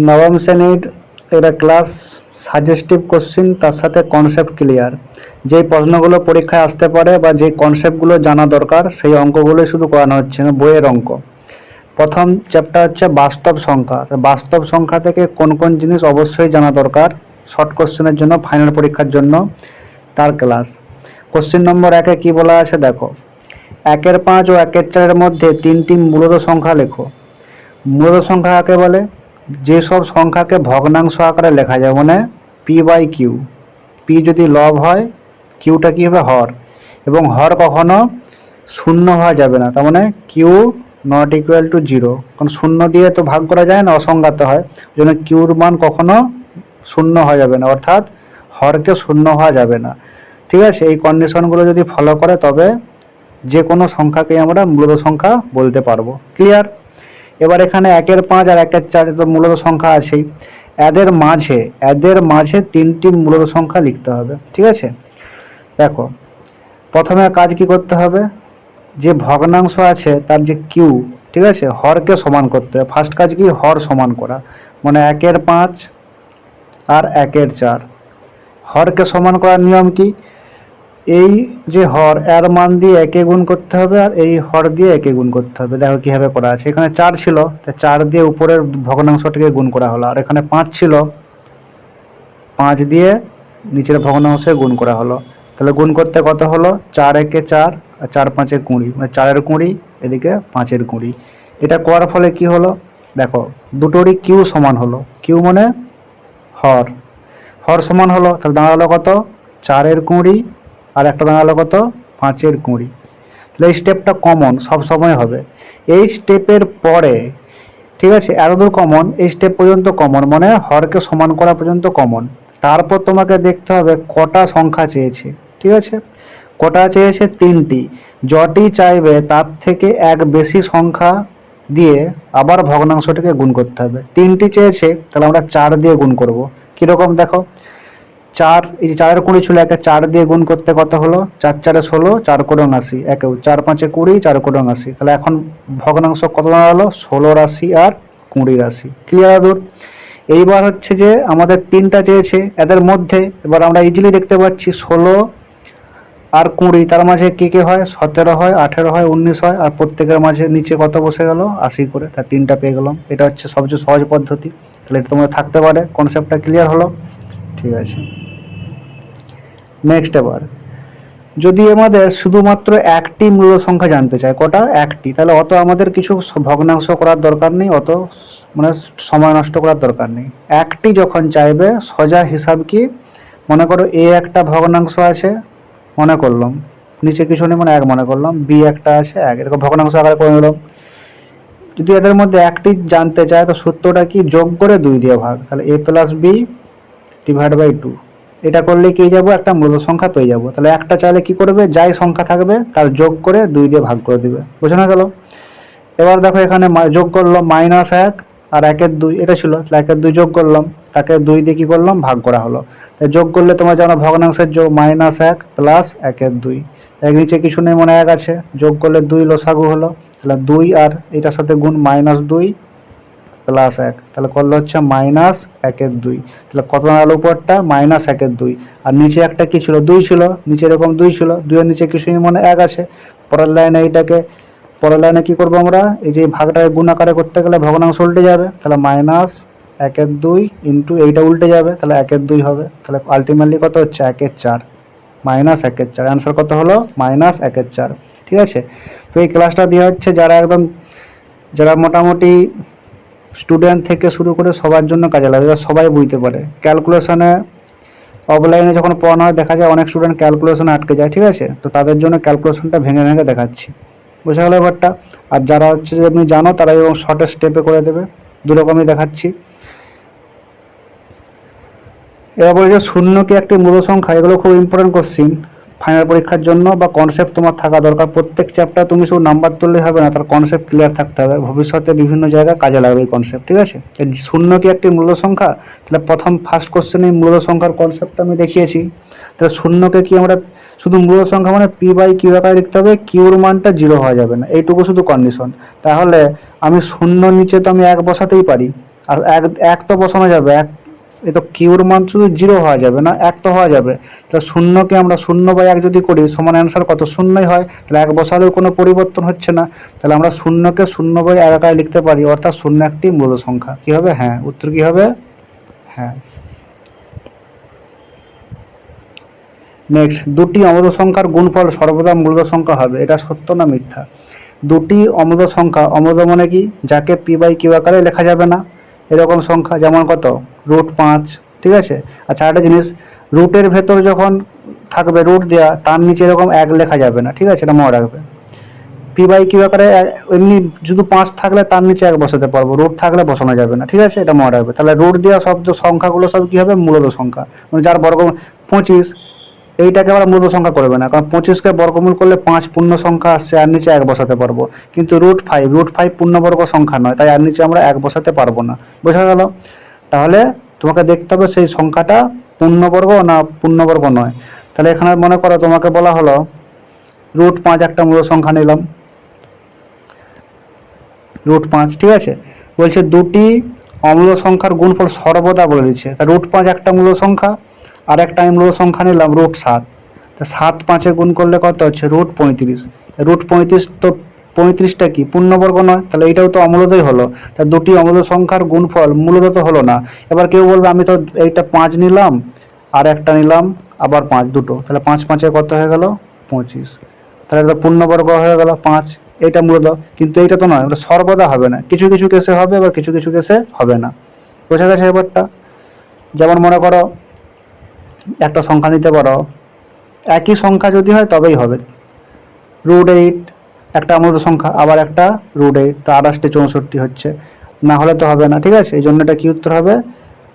নবম শ্রেণীর এটা ক্লাস সাজেস্টিভ কোশ্চিন, তার সাথে কনসেপ্ট ক্লিয়ার। যেই প্রশ্নগুলো পরীক্ষায় আসতে পারে বা যেই কনসেপ্টগুলো জানা দরকার সেই অঙ্কগুলোই শুধু করানো হচ্ছে না, বইয়ের অঙ্ক। প্রথম চ্যাপ্টার হচ্ছে বাস্তব সংখ্যা। বাস্তব সংখ্যা থেকে কোন কোন জিনিস অবশ্যই জানা দরকার শর্ট কোশ্চেনের জন্য, ফাইনাল পরীক্ষার জন্য, তার ক্লাস। কোশ্চেন নম্বর 1-এ কি বলা আছে দেখো, 1-5 ও 1-4 মধ্যে 3টি মূলদ সংখ্যা লেখো। মূলদ সংখ্যা কাকে বলে? যেসব সংখ্যাকে ভগ্নাংশ আকারে লেখা যায়, মানে p/q। পি যদি লব হয়, কিউটা কি হবে? হর। এবং হর কখনো শূন্য হওয়া যাবে না, তার মানে কিউ নট ইকুয়াল টু 0। কারণ শূন্য দিয়ে তো ভাগ করা যায় না, অসংজ্ঞাত হয়। ওই জন্য কিউর মান কখনো শূন্য হওয়া যাবে না, অর্থাৎ হরকে শূন্য হওয়া যাবে না। ঠিক আছে, এই কন্ডিশনগুলো যদি ফলো করে তবে যে কোনো সংখ্যাকে আমরা মূলদ সংখ্যা বলতে পারবো। ক্লিয়ার? এবার এখানে 1-5 আর 1-4 তো মূলদ সংখ্যা আছেই, এদের মাঝে 3টি মূলদ সংখ্যা লিখতে হবে। ঠিক আছে, দেখো প্রথমে কাজ কি করতে হবে, যে ভগ্নাংশ আছে তার যে কিউ, ঠিক আছে, হরকে সমান করতে হবে। ফার্স্ট কাজ কি? হর সমান করা, মানে 1-5 আর 1-4 হরকে সমান করার নিয়ম কি? এই যে হর, এর মান দিয়ে 1-এ গুণ করতে হবে, আর এই হর দিয়ে 1-এ গুণ করতে হবে। দেখো কিভাবে করা আছে, এখানে 4 ছিল, 4 দিয়ে উপরের ভগ্নাংশটিকে গুণ করা হলো। আর এখানে 5 ছিল, 5 দিয়ে নিচের ভগ্নাংশে গুণ করা হলো। তাহলে গুণ করতে কত হলো? 4-1-4 আর 4-5-20, মানে 4-এর 20, এদিকে 5-এর 20। এটা করার ফলে কি হলো দেখো, দুটোরই কিউ সমান হলো। কিউ মানে হর, হর সমান হলো। তাহলে দাঁড়ালো কত? 4-এর 20 আর একটা দাঁড়ালো কত? 5-এর 20। তাহলে এই স্টেপটা কমন সব সময় হবে। এই স্টেপের পরে, ঠিক আছে, এতদূর কমন, এই স্টেপ পর্যন্ত কমন, মানে হরকে সমান করা পর্যন্ত কমন। তারপর তোমাকে দেখতে হবে কটা সংখ্যা চেয়েছে। ঠিক আছে, কটা চেয়েছে? 3টি। যটি চাইবে তার থেকে এক বেশি সংখ্যা দিয়ে আবার ভগ্নাংশটিকে গুণ করতে হবে। 3টি চেয়েছে, তাহলে আমরা 4 দিয়ে গুণ করব। কিরকম দেখো, 4, এই যে 4-এর 20 ছিল, 4 দিয়ে গুণ করতে কত হলো? 4-4-এ 16, 4-80, 4-5-20, 4-80। তাহলে এখন ভগ্নাংশ কত দাঁড়ালো? 16 আর 20। ক্লিয়ার দূর? এইবার হচ্ছে যে আমাদের 3টা চেয়েছে, এদের মধ্যে এবার আমরা ইজিলি দেখতে পাচ্ছি 16 আর 20, তার মাঝে কে কে হয়? 17 হয়, 18 হয়, 19 হয়, আর প্রত্যেকের মাঝে নিচে কত বসে গেল? 80 করে। তার 3টা পেয়ে গেলাম। এটা হচ্ছে সবচেয়ে সহজ পদ্ধতি। তাহলে এটা তোমাদের থাকতে পারে। কনসেপ্টটা ক্লিয়ার হলো? ঠিক আছে, নেক্সট। এবার যদি আমাদের শুধুমাত্র একটি মূল সংখ্যা জানতে চায়, কটা? একটি, তাহলে অত আমাদের কিছু ভগ্নাংশ করার দরকার নেই, অত মানে সময় নষ্ট করার দরকার নেই। একটি যখন চাইবে, সোজা হিসাব কি, মনে করো এ একটা ভগ্নাংশ আছে, মনে করলাম, নিচে কিছু নেই মানে 1 মনে করলাম, বি একটা আছে 1, এরকম ভগ্নাংশ আকারে করে নিলাম। যদি এদের মধ্যে একটি জানতে চায় তো সূত্রটা কি? যোগ করে 2 দিয়ে ভাগ। তাহলে a+b/2, এটা করলে কি যাবো? একটা মূল সংখ্যা পেয়ে যাবো। তাহলে একটা চাইলে কি করবে? যাই সংখ্যা থাকবে তার যোগ করে 2 দিয়ে ভাগ করে দিবে। বোঝানো গেল? এবার দেখো এখানে যোগ করলাম -1 আর 1-2, এটা ছিল, 1-2 যোগ করলাম, তাকে 2 দিয়ে কি করলাম? ভাগ করা হলো। তাই যোগ করলে তোমরা জানো ভগ্নাংশের যোগ -1 প্লাস 1-2, এক নিচে কিছু নেই মানে 1 আছে, যোগ করলে 2 লসাগু হলো। তাহলে 2 আর এটার সাথে গুণ -2 প্লাস 1, তাহলে করলে হচ্ছে -1-2। তাহলে কত দাঁড়ালো উপরটা? -1-2। আর নিচে একটা কি ছিল? 2 ছিল, নিচে এরকম 2 ছিল, 2 এর নিচে কিছু মানে 1 আছে। পরের লাইনে এইটাকে, পরের লাইনে কি করবো আমরা? এই যে ভাগটাকে গুণ আকারে করতে গেলে ভগ্নাংশ উল্টে যাবে, তাহলে -1-2 ইন্টু এইটা উল্টে যাবে, তাহলে 1-2 হবে। তাহলে আলটিমেটলি কত হচ্ছে? 1-4, -1-4। অ্যান্সার কত হলো? -1-4। ঠিক আছে, তো এই ক্লাসটা দেওয়া হচ্ছে যারা মোটামুটি স্টুডেন্ট থেকে শুরু করে সবার জন্য কাজে লাগে, সবাই বুঝতে পারে। ক্যালকুলেশনে অফলাইনে যখন পড়ানো হয় দেখা যায় অনেক স্টুডেন্ট ক্যালকুলেশনে আটকে যায়। ঠিক আছে, তো তাদের জন্য ক্যালকুলেশনটা ভেঙে ভেঙে দেখাচ্ছি। বোঝা গেল ব্যাপারটা? আর যারা হচ্ছে যে আপনি জানো তারা এবং শর্টের স্টেপে করে দেবে, দুরকমই দেখাচ্ছি। এবার বলছে শূন্য কি একটি মূল সংখ্যা? এগুলো খুব ইম্পর্টেন্ট কোশ্চিন ফাইনাল পরীক্ষার জন্য, বা কনসেপ্ট তোমার থাকা দরকার। প্রত্যেক চ্যাপ্টার তুমি শুধু নাম্বার তুললেই হবে না, তার কনসেপ্ট ক্লিয়ার থাকতে হবে। ভবিষ্যতে বিভিন্ন জায়গায় কাজে লাগবে এই কনসেপ্ট। ঠিক আছে, শূন্য কি একটি মূল সংখ্যা? তাহলে ফার্স্ট কোশ্চেনে মূল সংখ্যার কনসেপ্টটা আমি দেখিয়েছি। তাহলে শূন্যকে কি আমরা শুধু মূল সংখ্যা মানে p/q আকারে লিখতে হবে, কিউর মানটা 0 হওয়া যাবে না, এইটুকু শুধু কন্ডিশন। তাহলে আমি শূন্য নিচে তো আমি 1 বসাতেই পারি, আর এক এক তো বসানো যাবে, এক এ তো কিউর মান শুধু 0 হওয়া যাবে না, এক তো হওয়া যাবে। তাহলে শূন্যকে আমরা 0/1 যদি করি সমান অ্যান্সার কত? শূন্যই হয়। তাহলে এক বসালেও কোনো পরিবর্তন হচ্ছে না। তাহলে আমরা শূন্যকে 0/1 আকারে লিখতে পারি, অর্থাৎ শূন্য একটি মূল সংখ্যা। কি হবে? হ্যাঁ, উত্তর কি হবে? হ্যাঁ। নেক্সট, দুটি অমূল সংখ্যার গুণফল সর্বদা মূল সংখ্যা হবে, এটা সত্য না মিথ্যা? দুটি অমূল সংখ্যা, অমূল মানে কি? যাকে p/q আকারে লেখা যাবে না, এরকম সংখ্যা। যেমন কত? √5। ঠিক আছে। আচ্ছা, একটা জিনিস, রুটের ভেতর যখন থাকবে রুট দেওয়া, তার নিচে এরকম 1 লেখা যাবে না। ঠিক আছে, এটা মনে রাখবে। p/q আকারে এমনি শুধু 5 থাকলে তার নিচে 1 বসাতে পারবো, রুট থাকলে বসানো যাবে না। ঠিক আছে, এটা মনে রাখবে। তাহলে রুট দেওয়া সব সংখ্যাগুলো সব কি হবে? মূলত সংখ্যা। মানে যার বর্গ 25, এইটাকে আবার মূল সংখ্যা করবে না, কারণ 25কে বর্গমূল করলে 5 পূর্ণ সংখ্যা আসছে, আর নিচে 1 বসাতে পারবো। কিন্তু √5 পূর্ণবর্গ সংখ্যা নয়, তাই আর নিচে আমরা 1 বসাতে পারবো না। বোঝা গেল? তাহলে তোমাকে দেখতে হবে সেই সংখ্যাটা পূর্ণবর্গ না পূর্ণবর্গ নয়। তাহলে এখানে মনে করো তোমাকে বলা হলো √5 একটা মূল সংখ্যা নিলাম, √5। ঠিক আছে, বলছে দুটি অমূল সংখ্যার গুণফল সর্বদা বলে দিচ্ছে। তা √5 একটা মূল সংখ্যা, আর একটা আমি মূল সংখ্যা নিলাম √7। তা 7 5-এ গুণ করলে কত হচ্ছে? √35। √35 তো 35টা কি পূর্ণবর্গ নয়, তাহলে এইটাও তো অমূলদই হলো। তা দুটি অমূল সংখ্যার গুণফল মূলত তো হলো না। এবার কেউ বলবে আমি তো এইটা 5 নিলাম আর একটা নিলাম আবার 5, দুটো, তাহলে 5 5-এ কত হয়ে গেল? 25। তাহলে এটা পূর্ণবর্গ হয়ে গেল 5, এইটা মূলত। কিন্তু এইটা তো নয়, ওটা সর্বদা হবে না, কিছু কিছু কেসে হবে, আবার কিছু কিছু কেসে হবে না। বোঝা গেছে ব্যাপারটা? যেমন মনে করো একটা সংখ্যা নিতে পারো, একই সংখ্যা যদি হয় তবেই হবে। √8 একটা মূল সংখ্যা, আবার একটা √8, তো 28 64 হচ্ছে, না হলে তো হবে না। ঠিক আছে, এই জন্য এটা কি উত্তর হবে?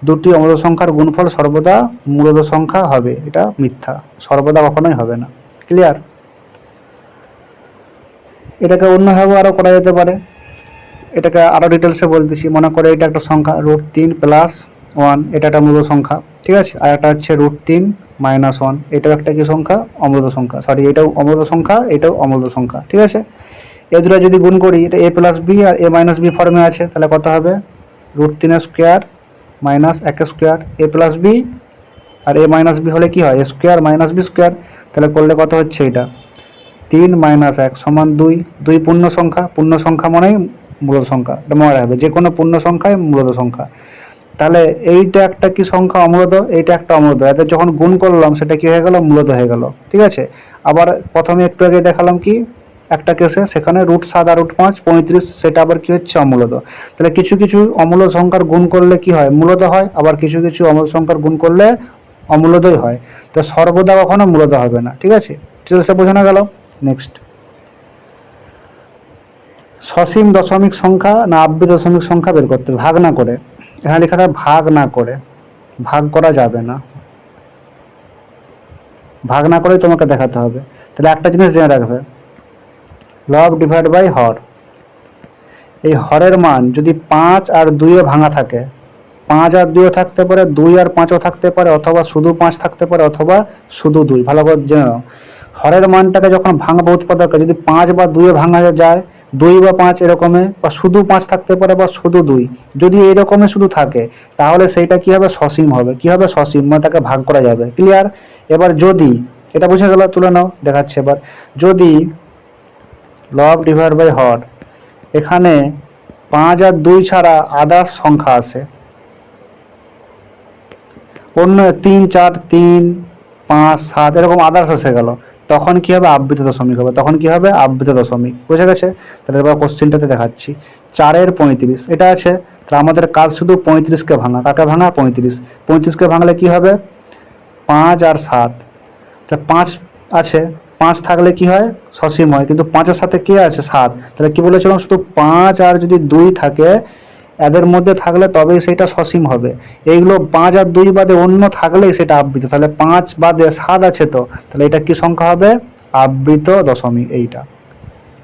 দুটি অমূল সংখ্যার গুণফল সর্বদা মূলত সংখ্যা হবে, এটা মিথ্যা, সর্বদা কখনোই হবে না। ক্লিয়ার? এটাকে অন্যভাবে আরও করা যেতে পারে, এটাকে আরও ডিটেলসে বলতেছি। মনে করে এটা একটা সংখ্যা √3 + 1, এটা একটা মূল সংখ্যা। ঠিক আছে, আর একটা হচ্ছে √3 - 1, এটাও একটা কি সংখ্যা? অমূল সংখ্যা। সরি, এটাও অমূল সংখ্যা, এটাও অমূল সংখ্যা। ঠিক আছে, এ দুটো যদি গুণ করি, এটা a + b আর a - b ফর্মে আছে, তাহলে কত হবে? √3 স্কোয়ার - 1 স্কোয়ার, a + b, আর a - b হলে কি হয়? a square - b square. তাহলে করলে কত হচ্ছে? এটা 3 - 1 = 2। 2 পূর্ণ সংখ্যা, পূর্ণ সংখ্যা মানেই মূল সংখ্যা, এটা মনে রাখবে, যে কোনো পূর্ণ সংখ্যাই মূলত সংখ্যা। তাহলে এইটা একটা কি সংখ্যা? অমূলত। এইটা একটা অমূলত, এদের যখন গুণ করলাম সেটা কি হয়ে গেল? মূলত হয়ে গেল। ঠিক আছে, আবার প্রথমে একটু আগে দেখালাম কি একটা কেসে, সেখানে √7 আর √5 35, সেটা আবার কি হচ্ছে? অমূলত। তাহলে কিছু কিছু অমূল সংখ্যার গুণ করলে কি হয়? মূলত হয়, আবার কিছু কিছু অমূল সংখ্যার গুণ করলে অমূলতই হয়। তো সর্বদা কখনো মূলত হবে না। ঠিক আছে, ডিটেলসে বোঝানো গেল। নেক্সট, সসীম দশমিক সংখ্যা না আবৃত দশমিক সংখ্যা বের করতে হবে, ভাগ না করে। এখানে লেখা থাকে ভাগ না করে, ভাগ করা যাবে না, ভাগ না করেই তোমাকে দেখাতে হবে। তাহলে একটা জিনিস জেনে রাখবে, লব ডিভাইড বাই হর। এই হরের মান যদি 5 আর 2-এ ভাঙা থাকে, 5 আর 2 থাকতে পারে, 2 আর 5ও থাকতে পারে, অথবা শুধু 5 থাকতে পারে, অথবা শুধু 2। ভালো করে জেনে নাও, হরের মানটাকে যখন ভাঙবো উৎপাদকে, যদি 5 বা 2-এ ভাঙা যায়, 2 বা 5 এরকমে, বা শুধু 5 থাকতে পারে বা শুধু 2, যদি এরকমে শুধু থাকে, তাহলে সেইটা কি হবে? সসীম হবে। কি হবে? সসীম, মানে তাকে ভাগ করা যাবে। ক্লিয়ার? এবার যদি এটা বুঝে গেল, তুলে নাও, দেখাচ্ছে এবার। যদি লব ডিভাইড বাই হর এখানে 5 আর 2 ছাড়া আদার্স সংখ্যা আসে, অন্য 3 4 3 5 7 এরকম আদার্স এসে গেল, তখন কি হবে? আবৃত দশমিক হবে। তখন কি হবে? আবৃত দশমিক। বুঝে গেছে? তাহলে এবার কোশ্চেনটাতে দেখাচ্ছি। 4-এর 35 এটা আছে, তাহলে আমাদের কাজ শুধু 35কে ভাঙা। কাকে ভাঙা? 35। 35কে ভাঙলে কি হবে? 5 আর 7, তাহলে 5 আছে, 5 থাকলে কি হয়? সসীম হয়। কিন্তু 5-এর সাথে কে আছে? 7। তাহলে কি বলেছিলাম? শুধু 5 আর যদি 2 থাকে, এদের মধ্যে থাকলে তবেই সেটা সসীম হবে। এইগুলো 5 আর 2 বাদে অন্য থাকলেই সেটা আবৃত। তাহলে 5 বাদে 7 আছে, তো তাহলে এটা কি সংখ্যা হবে? আবৃত দশমিক। এইটা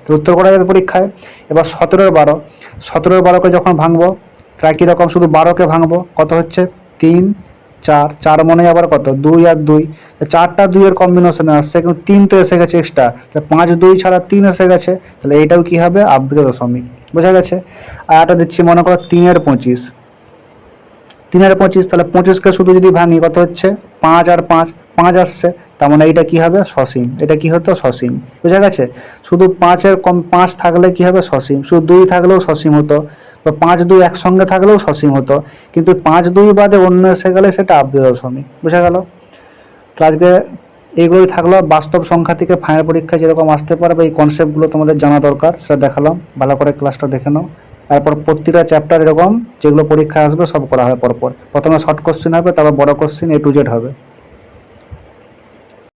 তো উত্তর করা যাবে পরীক্ষায়। এবার 17-এর 12, 17-এর 12কে যখন ভাঙবো, তাই কীরকম? শুধু 12কে ভাঙবো, কত হচ্ছে? 3 4, 4 মনে আবার কত? 2 আর 2, 4টা 2-এর কম্বিনেশনে আসছে, কিন্তু 3 তো এসে গেছে এক্সট্রা, তাহলে 5 2 ছাড়া 3 এসে গেছে, তাহলে এইটাও কি হবে? আবৃত দশমিক। বোঝা গেছে? আর একটা দিচ্ছি, মনে করো 3-এর 25, 3 আর 25, তাহলে 25কে শুধু যদি ভাঙি কত হচ্ছে 5 আর 5, 5 আসছে, তার মানে এইটা কি হবে সসীম, এটা কি হতো সসীম। বুঝা গেছে? শুধু 5 এর কম 5 থাকলে কি হবে সসীম, শুধু 2 থাকলেও সসীম হতো, বা 5 2 একসঙ্গে থাকলেও সসীম হতো, কিন্তু 5 2 বাদে অন্য এসে গেলে সেটা আবৃত দশমিক। বুঝা গেল? তো আজকে এইগুলোই থাকলো বাস্তব সংখ্যা থেকে ফাইনাল পরীক্ষায় যেরকম আসতে পারে বা এই কনসেপ্টগুলো তোমাদের জানা দরকার সেটা দেখালাম। ভালো করে ক্লাসটা দেখে নাও। তারপর প্রতিটা চ্যাপ্টার এরকম যেগুলো পরীক্ষায় আসবে সব করা হয় পরপর। প্রথমে শর্ট কোশ্চেন হবে, তারপর বড় কোশ্চেন A to Z হবে।